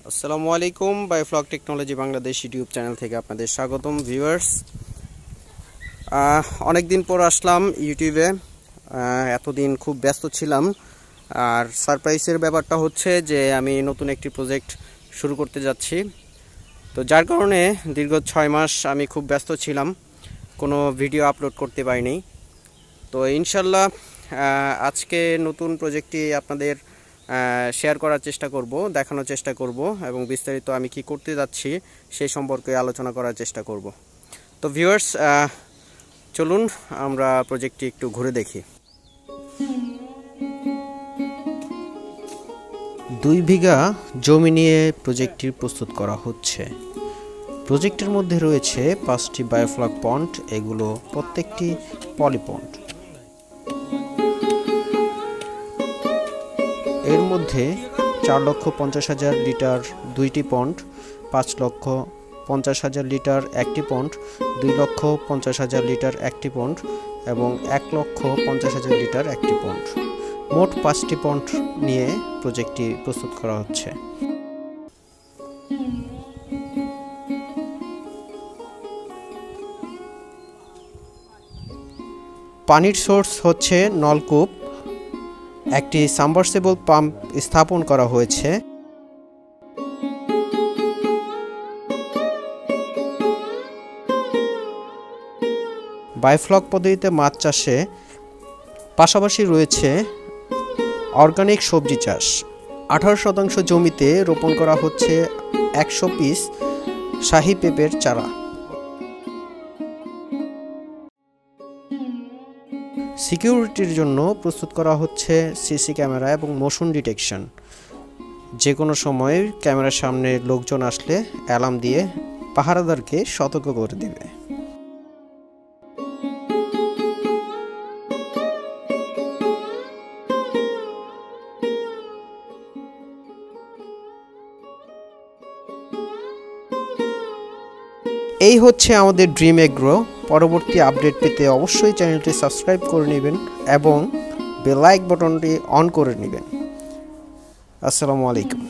আসসালামু আলাইকুম বায়োফ্লগ technology Bangladesh YouTube channel থেকে আপনাদের স্বাগতম ভিউয়ার্স। অনেক দিন পর আসলাম ইউটিউবে। এতদিন খুব ব্যস্ত ছিলাম। আর সারপ্রাইজের ব্যাপারটা হচ্ছে যে আমি নতুন একটি প্রজেক্ট শুরু করতে যাচ্ছি, তো যার কারণে দীর্ঘ 6 মাস আমি খুব ব্যস্ত ছিলাম, কোনো ভিডিও আপলোড করতে পারিনি। তো ইনশাল্লাহ আজকে নতুন প্রজেক্টটি আপনাদের শেয়ার করার চেষ্টা করব, দেখানোর চেষ্টা করব এবং বিস্তারিত আমি কি করতে যাচ্ছি সেই সম্পর্কে আলোচনা করার চেষ্টা করব। তো ভিউয়ার্স, চলুন আমরা প্রজেক্টটি একটু ঘুরে দেখি। 2 বিঘা জমি নিয়ে প্রজেক্টটি প্রস্তুত করা হচ্ছে। প্রজেক্টের মধ্যে রয়েছে 5টি বায়োফ্লগ পন্ড, এগুলো প্রত্যেকটি পলিপন্ড। এর মধ্যে 4,50,000 লিটার 2টি পন্ড, 5,50,000 লিটার 1টি পন্ড, 2,50,000 লিটার 1টি পন্ড এবং 1,50,000 লিটার 1টি পন্ড, মোট 5টি পন্ড নিয়ে প্রজেক্টটি প্রস্তুত করা হচ্ছে। পানির সোর্স হচ্ছে নলকূপ, একটি সাবমার্সিবল পাম্প স্থাপন করা হয়েছে। বায়োফ্লগ পদ্ধতিতে মাছ চাষে পাশাপাশি রয়েছে অর্গানিক সবজি চাষ। 18% জমিতে রোপণ করা হচ্ছে 100 পিস শাহী পেঁপের চারা। সিকিউরিটির জন্য প্রস্তুত করা হচ্ছে সিসি ক্যামেরা এবং মোশন ডিটেকশন। যে কোনো সময় ক্যামেরার সামনে লোকজন আসলে অ্যালার্ম দিয়ে পাহারাদারকে সতর্ক করে দেবে। এই হচ্ছে আমাদের ড্রিম এগ্রো। পরবর্তী আপডেট পেতে অবশ্যই চ্যানেলটি সাবস্ক্রাইব করে নেবেন এবং বেল আইকন বাটনটি অন করে নেবেন। আসসালামু আলাইকুম।